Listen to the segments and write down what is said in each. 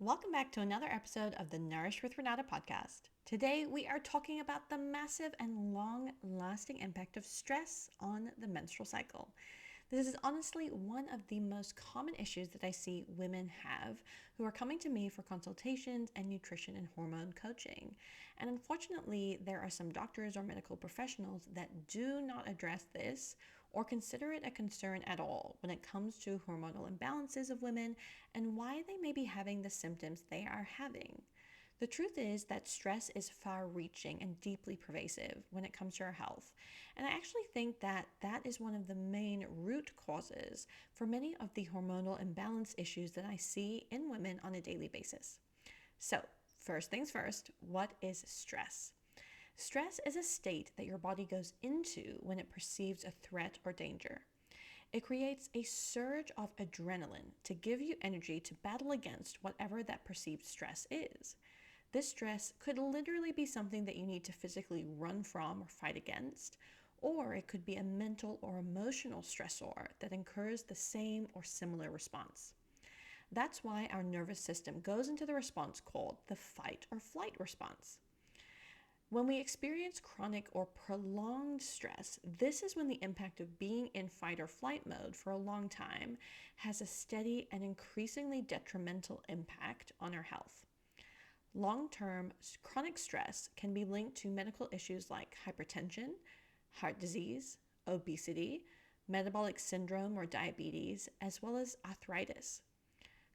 Welcome back to another episode of the Nourish with Renata podcast. Today we are talking about the massive and long-lasting impact of stress on the menstrual cycle. This is honestly one of the most common issues that I see women have who are coming to me for consultations and nutrition and hormone coaching. And unfortunately, there are some doctors or medical professionals that do not address this or consider it a concern at all when it comes to hormonal imbalances of women and why they may be having the symptoms they are having. The truth is that stress is far reaching and deeply pervasive when it comes to our health. And I actually think that that is one of the main root causes for many of the hormonal imbalance issues that I see in women on a daily basis. So, first things first, what is stress? Stress is a state that your body goes into when it perceives a threat or danger. It creates a surge of adrenaline to give you energy to battle against whatever that perceived stress is. This stress could literally be something that you need to physically run from or fight against, or it could be a mental or emotional stressor that incurs the same or similar response. That's why our nervous system goes into the response called the fight or flight response. When we experience chronic or prolonged stress, this is when the impact of being in fight or flight mode for a long time has a steady and increasingly detrimental impact on our health. Long-term chronic stress can be linked to medical issues like hypertension, heart disease, obesity, metabolic syndrome or diabetes, as well as arthritis.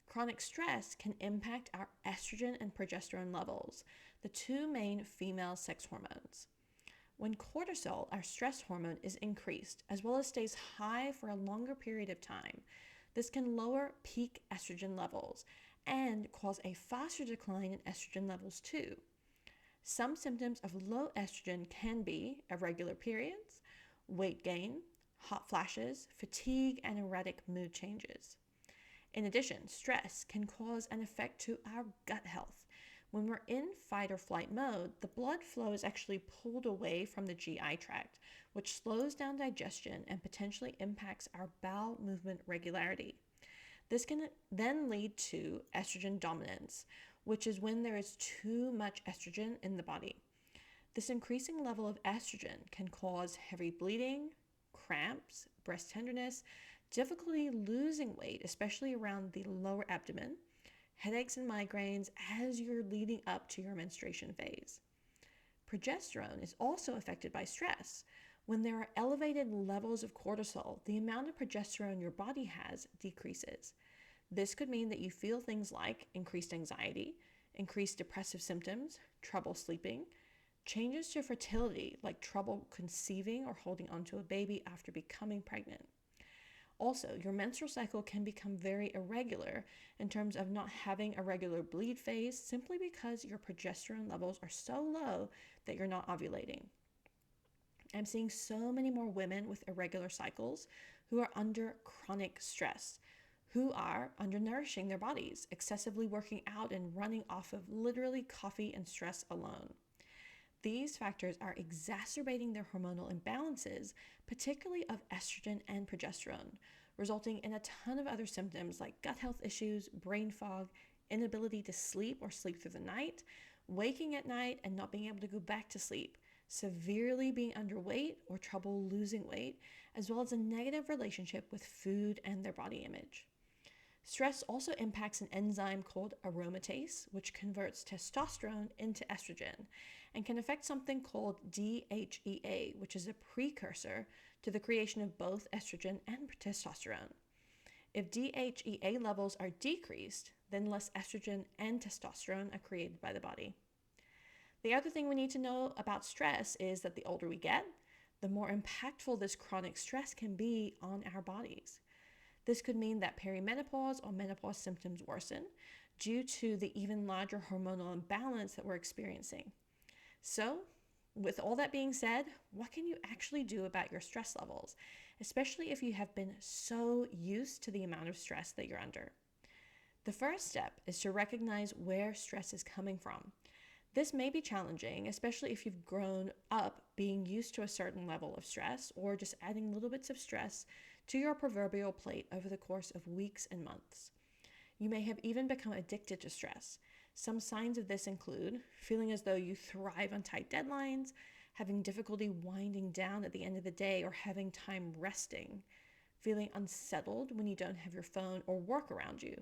Chronic stress can impact our estrogen and progesterone levels, the two main female sex hormones. When cortisol, our stress hormone, is increased, as well as stays high for a longer period of time, this can lower peak estrogen levels and cause a faster decline in estrogen levels too. Some symptoms of low estrogen can be irregular periods, weight gain, hot flashes, fatigue, and erratic mood changes. In addition, stress can cause an effect to our gut health. When we're in fight or flight mode, the blood flow is actually pulled away from the GI tract, which slows down digestion and potentially impacts our bowel movement regularity. This can then lead to estrogen dominance, which is when there is too much estrogen in the body. This increasing level of estrogen can cause heavy bleeding, cramps, breast tenderness, difficulty losing weight, especially around the lower abdomen, headaches and migraines as you're leading up to your menstruation phase. Progesterone is also affected by stress. When there are elevated levels of cortisol, the amount of progesterone your body has decreases. This could mean that you feel things like increased anxiety, increased depressive symptoms, trouble sleeping, changes to fertility like trouble conceiving or holding onto a baby after becoming pregnant. Also, your menstrual cycle can become very irregular in terms of not having a regular bleed phase simply because your progesterone levels are so low that you're not ovulating. I'm seeing so many more women with irregular cycles who are under chronic stress, who are undernourishing their bodies, excessively working out and running off of literally coffee and stress alone. These factors are exacerbating their hormonal imbalances, particularly of estrogen and progesterone, resulting in a ton of other symptoms like gut health issues, brain fog, inability to sleep or sleep through the night, waking at night and not being able to go back to sleep, severely being underweight or trouble losing weight, as well as a negative relationship with food and their body image. Stress also impacts an enzyme called aromatase, which converts testosterone into estrogen, and can affect something called DHEA, which is a precursor to the creation of both estrogen and testosterone. If DHEA levels are decreased, then less estrogen and testosterone are created by the body. The other thing we need to know about stress is that the older we get, the more impactful this chronic stress can be on our bodies. This could mean that perimenopause or menopause symptoms worsen due to the even larger hormonal imbalance that we're experiencing. So, with all that being said, what can you actually do about your stress levels, especially if you have been so used to the amount of stress that you're under? The first step is to recognize where stress is coming from. This may be challenging, especially if you've grown up being used to a certain level of stress or just adding little bits of stress to your proverbial plate over the course of weeks and months. You may have even become addicted to stress. Some signs of this include feeling as though you thrive on tight deadlines, having difficulty winding down at the end of the day, or having time resting, feeling unsettled when you don't have your phone or work around you,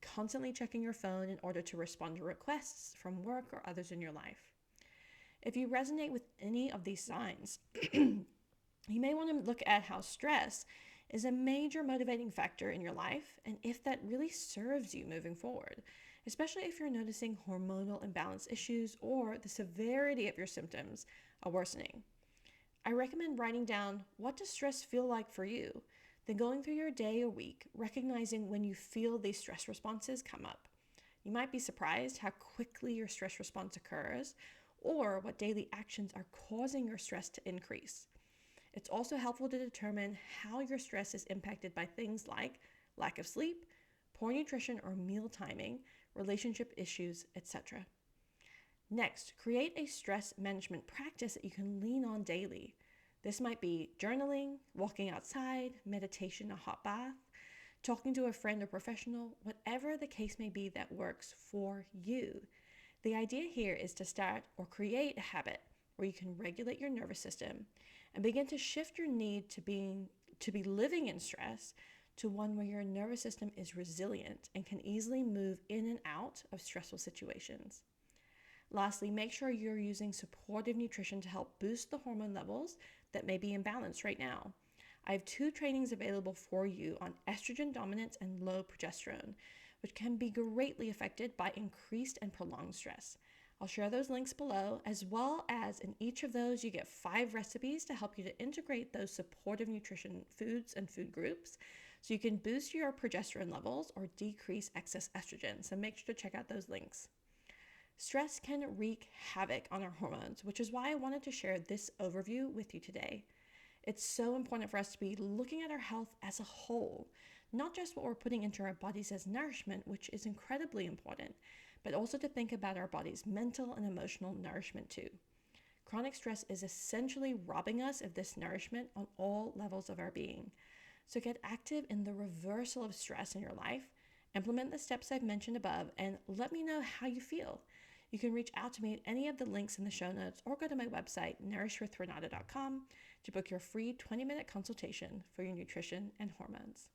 constantly checking your phone in order to respond to requests from work or others in your life. If you resonate with any of these signs, you may want to look at how stress is a major motivating factor in your life and if that really serves you moving forward, especially if you're noticing hormonal imbalance issues or the severity of your symptoms are worsening. I recommend writing down what does stress feel like for you, then going through your day or week, recognizing when you feel these stress responses come up. You might be surprised how quickly your stress response occurs or what daily actions are causing your stress to increase. It's also helpful to determine how your stress is impacted by things like lack of sleep, poor nutrition or meal timing, relationship issues, etc. Next, create a stress management practice that you can lean on daily. This might be journaling, walking outside, meditation, a hot bath, talking to a friend or professional, whatever the case may be that works for you. The idea here is to start or create a habit where you can regulate your nervous system and begin to shift your need to be living in stress to one where your nervous system is resilient and can easily move in and out of stressful situations. Lastly, make sure you're using supportive nutrition to help boost the hormone levels that may be imbalanced right now. I have 2 trainings available for you on estrogen dominance and low progesterone, which can be greatly affected by increased and prolonged stress. I'll share those links below, as well as in each of those you get 5 recipes to help you to integrate those supportive nutrition foods and food groups so you can boost your progesterone levels or decrease excess estrogen. So make sure to check out those links. Stress can wreak havoc on our hormones, which is why I wanted to share this overview with you today. It's so important for us to be looking at our health as a whole, not just what we're putting into our bodies as nourishment, which is incredibly important, but also to think about our body's mental and emotional nourishment too. Chronic stress is essentially robbing us of this nourishment on all levels of our being. So get active in the reversal of stress in your life, implement the steps I've mentioned above, and let me know how you feel. You can reach out to me at any of the links in the show notes or go to my website, nourishwithrenata.com, to book your free 20-minute consultation for your nutrition and hormones.